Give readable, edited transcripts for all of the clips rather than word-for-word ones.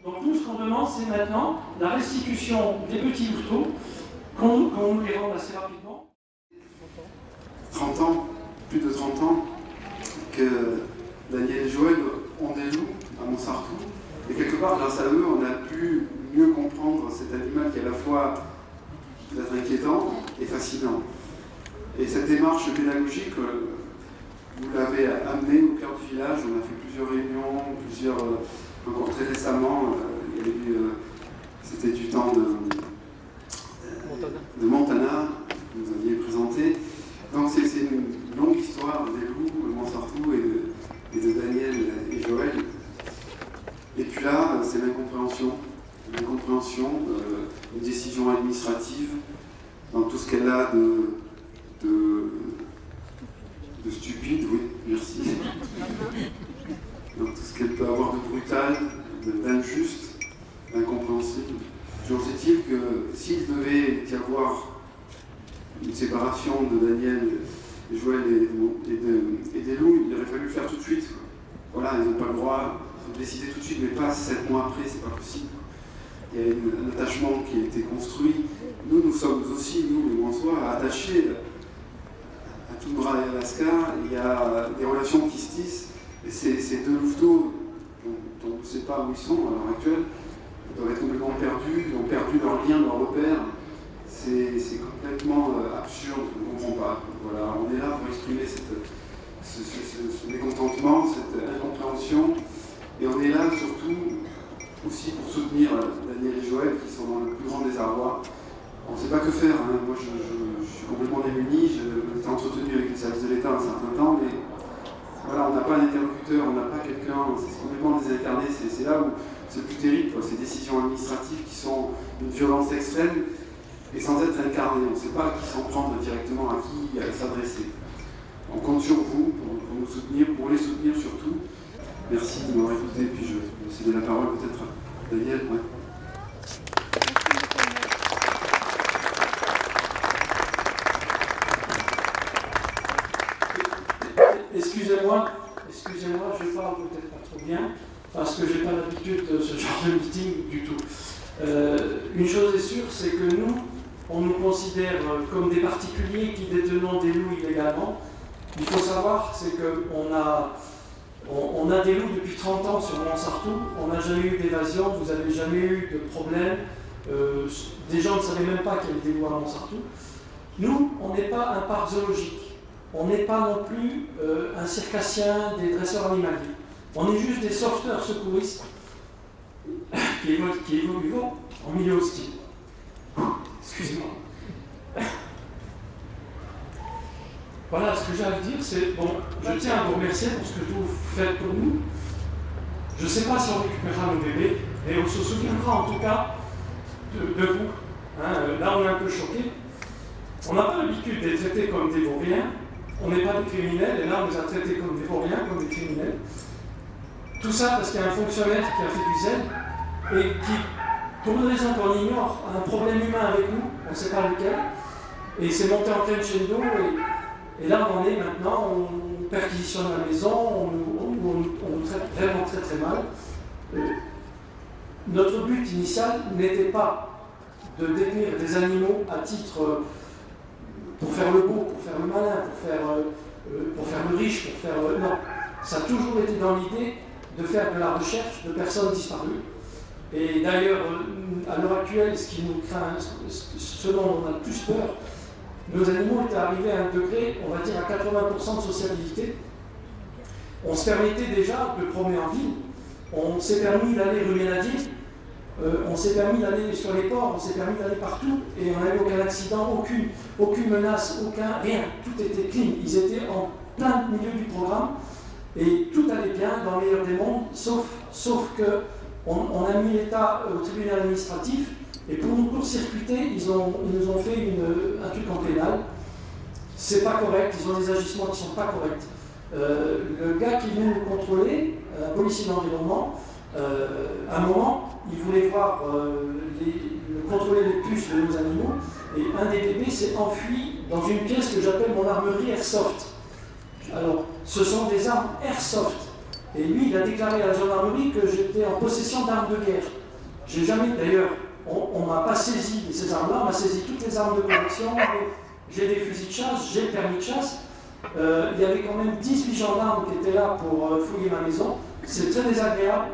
Donc nous, ce qu'on demande, c'est maintenant la restitution des petits louveteaux, qu'on nous les rende assez rapidement. 30 ans, plus de 30 ans, que Daniel et Joël ont des loups à Montsartou. Et quelque part, grâce à eux, on a pu mieux comprendre cet animal qui est à la fois peut-être inquiétant et fascinant. Et cette démarche pédagogique, vous l'avez amenée au cœur du village. On a fait plusieurs réunions, encore très récemment, il y avait eu, c'était du temps de Montana, que vous aviez présenté. Donc c'est une longue histoire des loups, de Montsartou et de Daniel et Joël. Et puis là, c'est l'incompréhension, une décision administrative, dans tout ce qu'elle a de stupide, oui, merci, dans tout ce qu'elle peut avoir de brutal, d'injuste, d'incompréhensible. Toujours est-il que s'il devait y avoir une séparation de Daniel, de Joël et des loups, il aurait fallu le faire tout de suite. Voilà, ils n'ont pas le droit de décider tout de suite, mais pas 7 mois après, c'est pas possible. Il y a un attachement qui a été construit. Nous sommes aussi, nous les Montois, attachés à Toundra et Alaska. Il y a des relations qui se tissent. Et ces deux louveteaux, dont on ne sait pas où ils sont à l'heure actuelle, doivent être complètement perdus, ils ont perdu leur lien, leur repère. C'est complètement absurde, on ne comprend pas. Voilà, on est là pour exprimer ce mécontentement, cette incompréhension. Et on est là surtout aussi pour soutenir Daniel et Joël qui sont dans le plus grand désarroi. On ne sait pas que faire. Hein. Moi, je suis complètement démuni. Je m'étais entretenu avec les services de l'État un certain temps, mais voilà, on n'a pas d'interlocuteur, on n'a pas quelqu'un. C'est complètement désincarné. C'est là où c'est le plus terrible, quoi. Ces décisions administratives qui sont d'une violence extrême et sans être incarnées. On ne sait pas à qui s'en prendre directement, à qui s'adresser. On compte sur vous pour nous soutenir, pour les soutenir surtout. Merci de m'avoir écouté, puis je vais céder la parole peut-être à Daniel. Ouais. Excusez-moi, je parle peut-être pas trop bien, parce que je n'ai pas l'habitude de ce genre de meeting du tout. Une chose est sûre, c'est que nous, on nous considère comme des particuliers qui détenons des loups illégalement. Il faut savoir, c'est qu'on a des loups depuis 30 ans sur Montsartou, on n'a jamais eu d'évasion, vous n'avez jamais eu de problème, des gens ne savaient même pas qu'il y avait des loups à Montsartou. Nous, on n'est pas un parc zoologique, on n'est pas non plus un circassien, des dresseurs animaliers. On est juste des sauveteurs secouristes qui évoluent en milieu hostile. Excusez-moi. Voilà, ce que j'ai à vous dire, c'est, bon, je tiens à vous remercier pour ce que vous faites pour nous. Je ne sais pas si on récupérera nos bébés, mais on se souviendra en tout cas de vous. Hein, là, on est un peu choqués. On n'a pas l'habitude d'être traités comme des vauriens. On n'est pas des criminels, et là, on les a traités comme des vauriens, comme des criminels. Tout ça parce qu'il y a un fonctionnaire qui a fait du zèle et qui, pour une raison qu'on ignore, a un problème humain avec nous, on ne sait pas lequel, et il s'est monté en crescendo. Et là, on en est maintenant, on perquisitionne la maison, on nous traite vraiment très très mal. Notre but initial n'était pas de détenir des animaux à titre pour faire le beau, pour faire le malin, pour faire le riche, pour faire non. Ça a toujours été dans l'idée de faire de la recherche de personnes disparues. Et d'ailleurs, à l'heure actuelle, ce qui nous craint, ce dont on a le plus peur, nos animaux étaient arrivés à un degré, on va dire à 80% de sociabilité. On se permettait déjà de promener en ville, on s'est permis d'aller rue Ménadier, on s'est permis d'aller sur les ports, on s'est permis d'aller partout, et on n'avait aucun accident, aucune menace, rien. Tout était clean, ils étaient en plein milieu du programme, et tout allait bien dans le meilleur des mondes, sauf que on a mis l'État au tribunal administratif. Et pour nous court-circuiter, ils nous ont fait un truc en pénal. C'est pas correct, ils ont des agissements qui ne sont pas corrects. Le gars qui vient nous contrôler, un policier d'environnement, à un moment, il voulait voir contrôler les puces de nos animaux, et un des bébés s'est enfui dans une pièce que j'appelle mon armerie airsoft. Alors, ce sont des armes airsoft. Et lui, il a déclaré à la gendarmerie que j'étais en en possession d'armes de guerre. J'ai jamais, d'ailleurs, on ne m'a pas saisi ces armes-là, on m'a saisi toutes les armes de collection. J'ai des fusils de chasse, j'ai le permis de chasse. Il y avait quand même 18 gendarmes qui étaient là pour fouiller ma maison. C'est très désagréable.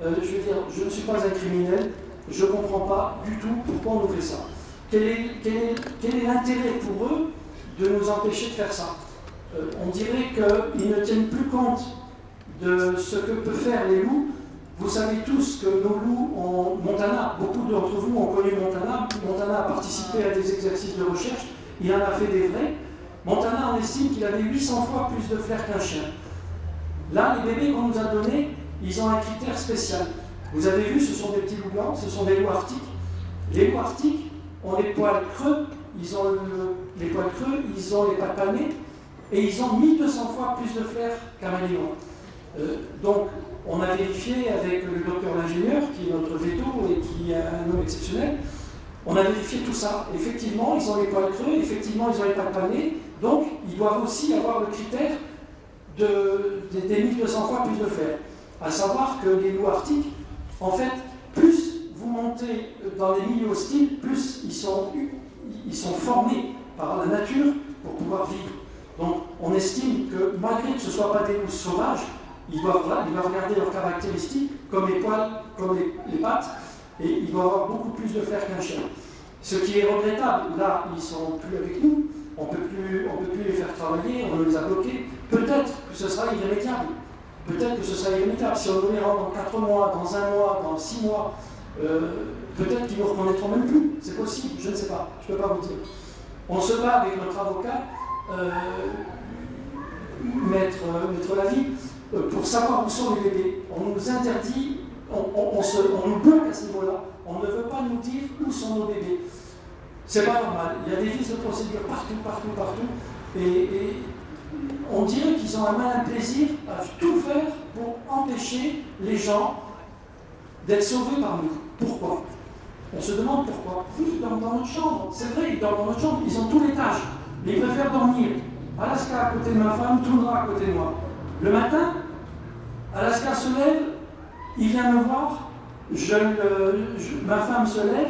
Je veux dire, je ne suis pas un criminel, je ne comprends pas du tout pourquoi on nous fait ça. Quel est l'intérêt pour eux de nous empêcher de faire ça? On dirait qu'ils ne tiennent plus compte de ce que peuvent faire les loups. Vous savez tous que nos loups en Montana, beaucoup d'entre vous ont connu Montana. Montana a participé à des exercices de recherche, il en a fait des vrais. Montana, on estime qu'il avait 800 fois plus de flair qu'un chien. Là, les bébés qu'on nous a donnés, ils ont un critère spécial. Vous avez vu, ce sont des petits loups blancs, ce sont des loups arctiques. Les loups arctiques ont les poils creux, ils ont les poils creux, ils ont les pattes palmées, et ils ont 1200 fois plus de flair qu'un malinois. Donc, on a vérifié avec le docteur l'ingénieur, qui est notre veto et qui est un homme exceptionnel, on a vérifié tout ça. Effectivement, ils ont les poils creux, effectivement, ils ont les pattes palmées, donc ils doivent aussi avoir le critère des 1200 fois plus de flair. À savoir que les loups arctiques, en fait, plus vous montez dans les milieux hostiles, plus ils sont formés par la nature pour pouvoir vivre. Donc, on estime que malgré que ce ne soient pas des loups sauvages, ils doivent garder leurs caractéristiques, comme les poils, comme les pattes, et ils doivent avoir beaucoup plus de flair qu'un chien. Ce qui est regrettable, là, ils ne sont plus avec nous, on ne peut plus les faire travailler, on les a bloqués. Peut-être que ce sera irrémédiable. Peut-être que ce sera irrémédiable. Si on les rend dans 4 mois, dans 1 mois, dans 6 mois, peut-être qu'ils ne nous reconnaîtront même plus. C'est possible, je ne sais pas, je ne peux pas vous dire. On se bat avec notre avocat, maître Lavie, pour savoir où sont les bébés. On nous interdit, on nous bloque à ce niveau-là. On ne veut pas nous dire où sont nos bébés. C'est pas normal. Il y a des vices de procédure partout. Et on dirait qu'ils ont un malin plaisir à tout faire pour empêcher les gens d'être sauvés par nous. Pourquoi? On se demande pourquoi. Ils dorment dans notre chambre. C'est vrai, ils dorment dans notre chambre. Ils ont tout l'étage. Mais ils préfèrent dormir. Alaska à côté de ma femme, Toundra à côté de moi. Le matin, Alaska se lève, il vient me voir, ma femme se lève,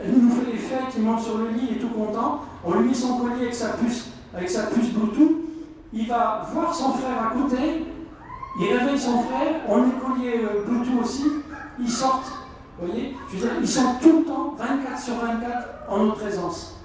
elle nous fait les fêtes, il monte sur le lit, il est tout content, on lui met son collier avec sa puce Bluetooth, il va voir son frère à côté, il réveille son frère, on met le collier Bluetooth aussi, ils sortent, vous voyez, je veux dire, ils sont tout le temps, 24 sur 24, en notre présence.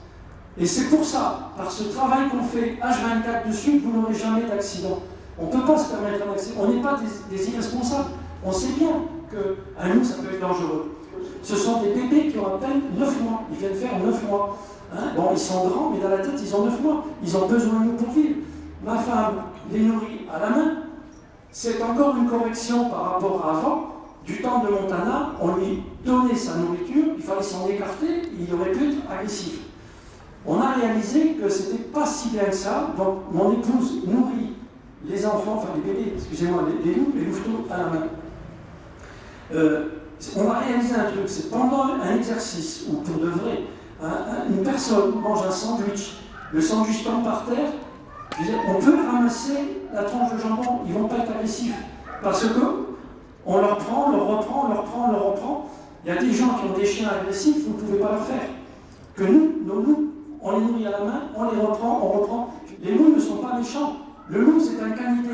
Et c'est pour ça, par ce travail qu'on fait H24 dessus, que vous n'aurez jamais d'accident. On ne peut pas se permettre un accident, on n'est pas des irresponsables. On sait bien qu'un loup, ça peut être dangereux. Ce sont des bébés qui ont à peine 9 mois, ils viennent faire 9 mois. Hein? Bon, ils sont grands, mais dans la tête, ils ont 9 mois. Ils ont besoin de nous pour vivre. Ma femme les nourrit à la main. C'est encore une correction par rapport à avant. Du temps de Montana, on lui donnait sa nourriture, il fallait s'en écarter, il aurait pu être agressif. On a réalisé que c'était pas si bien que ça, donc mon épouse nourrit les enfants, enfin les bébés, excusez-moi, les louveteaux à la main. On va réaliser un truc, c'est pendant un exercice où pour de vrai, une personne mange un sandwich, le sandwich tombe par terre, on peut ramasser la tranche de jambon, ils ne vont pas être agressifs, parce que on leur prend, leur reprend. Il y a des gens qui ont des chiens agressifs, vous ne pouvez pas leur faire. Que nous, nos loups, on les nourrit à la main, on les reprend, on reprend. Les loups ne sont pas méchants. Le loup, c'est un canidé.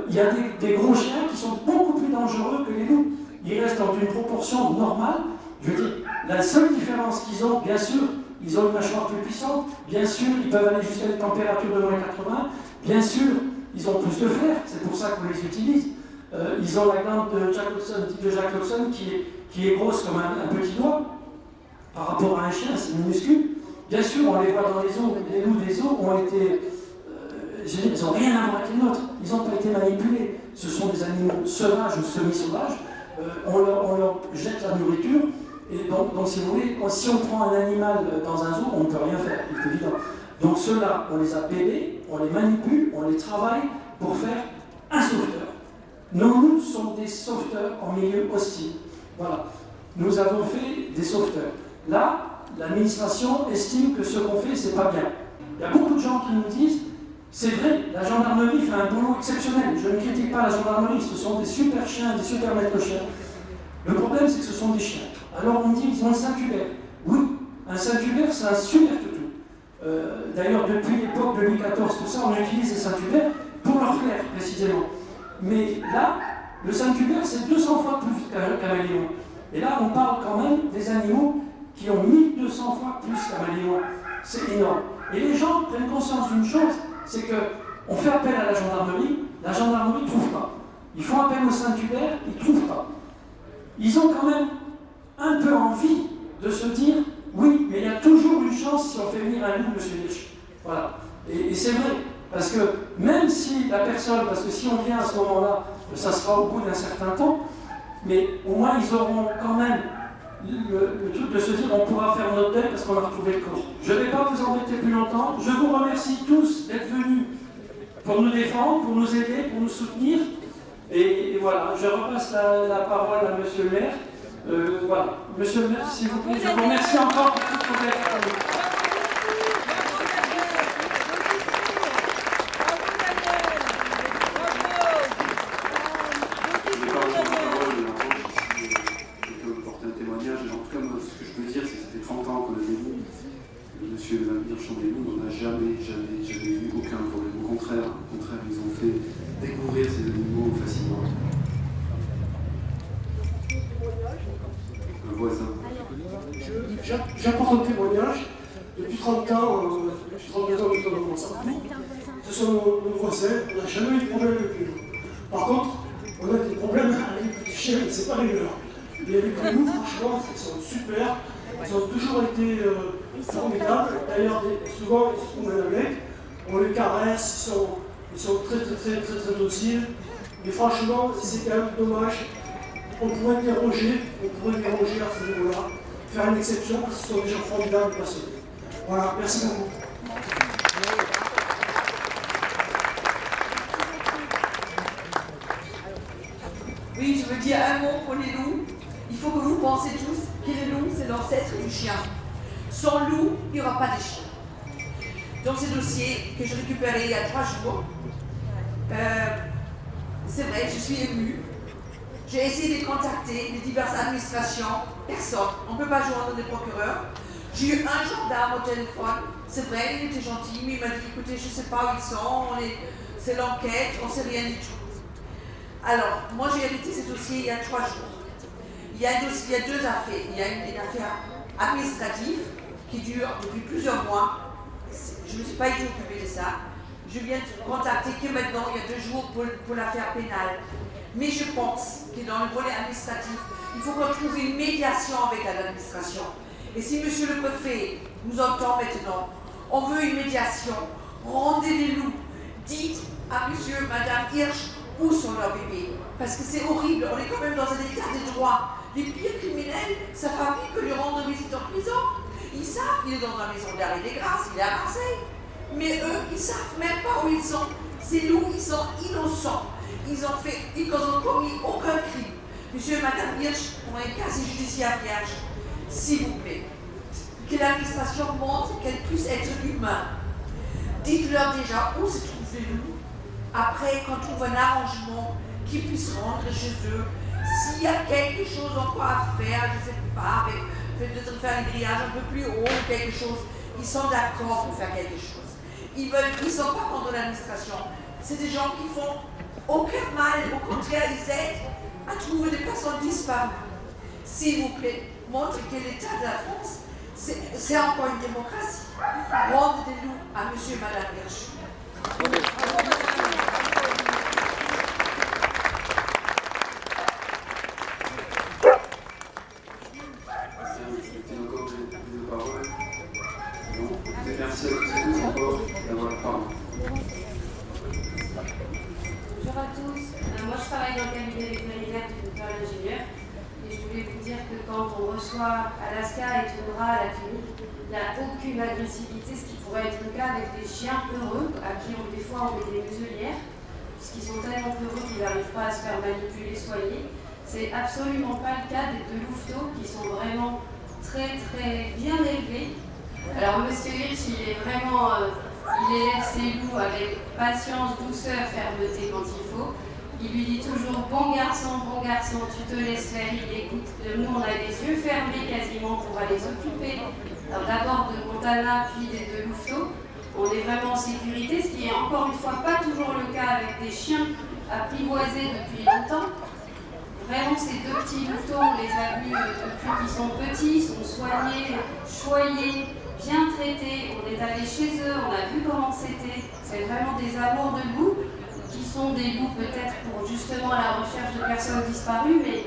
Il y a des gros chiens qui sont beaucoup plus dangereux que les loups. Ils restent dans une proportion normale. Je veux dire, la seule différence qu'ils ont, bien sûr, ils ont une mâchoire plus puissante. Bien sûr, ils peuvent aller jusqu'à des températures de moins 80. Bien sûr, ils ont plus de flair. C'est pour ça qu'on les utilise. Ils ont la glande de Jacobson qui est grosse comme un petit doigt. Par rapport à un chien, c'est minuscule. Bien sûr, on les voit dans les eaux. Les loups des eaux ont été... ils n'ont rien à voir avec les nôtres. Ils n'ont pas été manipulés. Ce sont des animaux sauvages ou semi-sauvages. On leur jette la nourriture. Et donc, si vous voulez, si on prend un animal dans un zoo, on ne peut rien faire, c'est évident. Donc ceux-là, on les a payés, on les manipule, on les travaille pour faire un sauveteur. Nos loups sont des sauveteurs en milieu hostile. Voilà. Nous avons fait des sauveteurs. Là, l'administration estime que ce qu'on fait, c'est pas bien. Il y a beaucoup de gens qui nous disent, c'est vrai, la gendarmerie fait un boulot exceptionnel. Je ne critique pas la gendarmerie, ce sont des super chiens, des super maîtres chiens. Le problème, c'est que ce sont des chiens. Alors on dit qu'ils ont le Saint-Hubert. Oui, un Saint-Hubert, c'est un super toutou. D'ailleurs, depuis l'époque de Louis XIV, tout ça, on utilise les Saint-Hubert pour leur flair, précisément. Mais là, le Saint-Hubert, c'est 200 fois plus qu'un Malinois. Et là, on parle quand même des animaux qui ont 1200 fois plus qu'un Malinois. C'est énorme. Et les gens prennent conscience d'une chose, c'est qu'on fait appel à la gendarmerie ne trouve pas. Ils font appel au Saint-Hubert, ils ne trouvent pas. Ils ont quand même un peu envie de se dire, oui, mais il y a toujours une chance si on fait venir un loup, monsieur Hirsch. Voilà. Et c'est vrai, parce que même si la personne, parce que si on vient à ce moment-là, ça sera au bout d'un certain temps, mais au moins ils auront quand même le truc de se dire on pourra faire notre deuil parce qu'on a retrouvé le corps. Je ne vais pas vous embêter plus longtemps. Je vous remercie tous d'être venus pour nous défendre, pour nous aider, pour nous soutenir. Et voilà, je repasse la parole à monsieur le maire. Voilà. Monsieur le maire, s'il vous plaît, je vous remercie encore pour tout ce que vous avez fait pour nous. Monsieur Hirsch, on n'a jamais eu aucun problème. Au contraire, ils ont fait découvrir ces animaux facilement. Un voisin. J'apporte un témoignage. Depuis 30 ans, depuis 32 ans, nous sommes dans ça. Ce sont nos voisins, on n'a jamais eu de problème avec eux. Par contre, on a des problèmes avec les petits chiens, mais ce n'est pas les leurs. Mais avec nous, franchement, ils sont super. Ils ont toujours été formidables. D'ailleurs, souvent, ils se promènent avec. On les caresse, ils sont très dociles. Mais franchement, c'est quand même dommage. On pourrait interroger à ce niveau-là, faire une exception, parce que ce sont des gens formidables passionnés. Voilà, merci beaucoup. Oui, je veux dire un mot pour les loups. Il faut que vous pensiez tous que les loups, c'est l'ancêtre du chien. Sans loup, il n'y aura pas de chien. Dans ce dossier que j'ai récupéré il y a 3 jours, c'est vrai, je suis émue. J'ai essayé de contacter les diverses administrations, personne. On ne peut pas joindre des procureurs. J'ai eu un gendarme au téléphone. C'est vrai, il était gentil, mais il m'a dit, écoutez, je ne sais pas où ils sont, c'est l'enquête, on ne sait rien du tout. Alors, moi j'ai hérité ce dossier il y a 3 jours. Il y a 2 affaires. Il y a une affaire administrative qui dure depuis plusieurs mois. Je ne me suis pas été occupée de ça. Je viens de contacter que maintenant, il y a 2 jours, pour l'affaire pénale. Mais je pense que dans le volet administratif, il faut qu'on trouve une médiation avec l'administration. Et si monsieur le préfet nous entend maintenant, on veut une médiation, rendez les loups, dites à monsieur, madame Hirsch, où sont leurs bébés. Parce que c'est horrible, on est quand même dans un état de droit. Les pires criminels, sa famille peut lui rendre visite en prison. Ils savent qu'il est dans une maison d'arrêt des grâces, il est à Marseille. Mais eux, ils ne savent même pas où ils sont. Ces loups, ils sont innocents. Ils n'ont commis aucun crime. Monsieur et madame Hirsch ont un casier judiciaire vierge. S'il vous plaît, que l'administration montre qu'elle puisse être humaine. Dites-leur déjà où se trouvent les loups. Après, qu'on trouve un arrangement qui puisse rentrer chez eux. S'il y a quelque chose encore à faire, je ne sais pas, peut-être faire les grillages un peu plus haut ou quelque chose, ils sont d'accord pour faire quelque chose. Ils ne sont pas contre l'administration. C'est des gens qui font aucun mal, au contraire, ils aident à trouver des personnes disparues. S'il vous plaît, montre que l'État de la France, c'est encore une démocratie. Rendez des loups à monsieur et madame Hirsch. Merci à tous encore d'avoir parlé. Bonjour à tous. Moi, je travaille dans le cabinet vétérinaire du docteur l'ingénieur. Et je voulais vous dire que quand on reçoit Alaska et Tundra à la clinique, il n'y a aucune agressivité, ce qui pourrait être le cas avec des chiens peureux, à qui des fois on met des muselières, puisqu'ils sont tellement peureux qu'ils n'arrivent pas à se faire manipuler, soigner. C'est absolument pas le cas des 2 louveteaux qui sont vraiment très bien élevés. Alors monsieur Hirsch, il est vraiment, il élève ses loups avec patience, douceur, fermeté quand il faut. Il lui dit toujours bon garçon, tu te laisses faire, il écoute. Nous, on a les yeux fermés quasiment pour aller s'occuper d'abord de Montana, puis de Louveteaux. On est vraiment en sécurité, ce qui est encore une fois pas toujours le cas avec des chiens apprivoisés depuis longtemps. Vraiment, ces deux petits louveteaux, on les a vus depuis qu'ils sont petits, ils sont soignés, choyés, bien traités. On est allé chez eux, on a vu comment c'était. C'est vraiment des amours de loups, qui sont des loups peut-être pour justement la recherche de personnes disparues, mais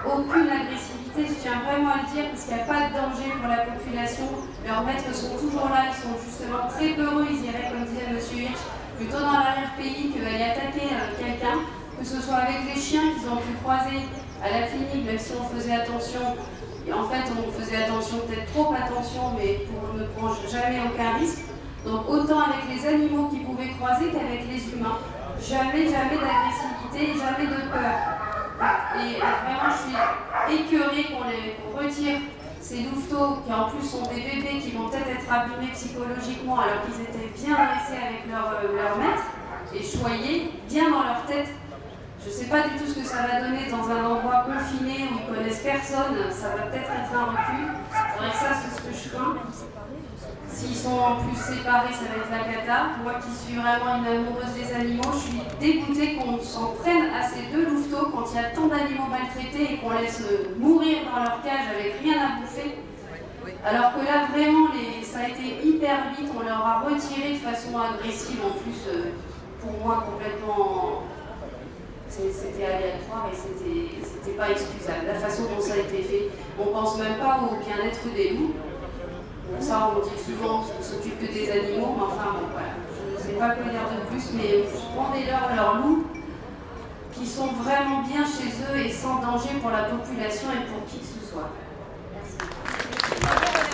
aucune agressivité, je tiens vraiment à le dire, parce qu'il n'y a pas de danger pour la population. Leurs maîtres sont toujours là, ils sont justement très peureux, ils iraient, comme disait M. Hirsch, plutôt dans l'arrière-pays qu'aller attaquer quelqu'un, que ce soit avec les chiens qu'ils ont pu croiser à la clinique, même si on faisait attention. Et en fait, on faisait attention, peut-être trop attention, mais pour ne prendre jamais aucun risque. Donc autant avec les animaux qu'ils pouvaient croiser qu'avec les humains. Jamais d'agressivité, jamais de peur. Et vraiment, je suis écœurée qu'on retire ces louveteaux qui en plus sont des bébés qui vont peut-être être abîmés psychologiquement alors qu'ils étaient bien dressés avec leur maître et choyés, bien dans leur tête. Je ne sais pas du tout ce que ça va donner dans un endroit confiné où ils ne connaissent personne. Ça va peut-être être un recul. C'est vrai que ça, c'est ce que je crains. S'ils sont en plus séparés, ça va être la cata. Moi qui suis vraiment une amoureuse des animaux, je suis dégoûtée qu'on s'en prenne à ces deux louveteaux quand il y a tant d'animaux maltraités et qu'on laisse mourir dans leur cage avec rien à bouffer. Alors que là, vraiment, ça a été hyper vite. On leur a retiré de façon agressive, en plus, pour moi, complètement... C'était aléatoire et c'était pas excusable. La façon dont ça a été fait, on pense même pas au bien-être des loups. Bon, ça, on dit souvent qu'on s'occupe que des animaux, mais enfin, bon, voilà. Je ne sais pas quoi dire de plus, mais rendez-leur leurs loups qui sont vraiment bien chez eux et sans danger pour la population et pour qui que ce soit. Merci.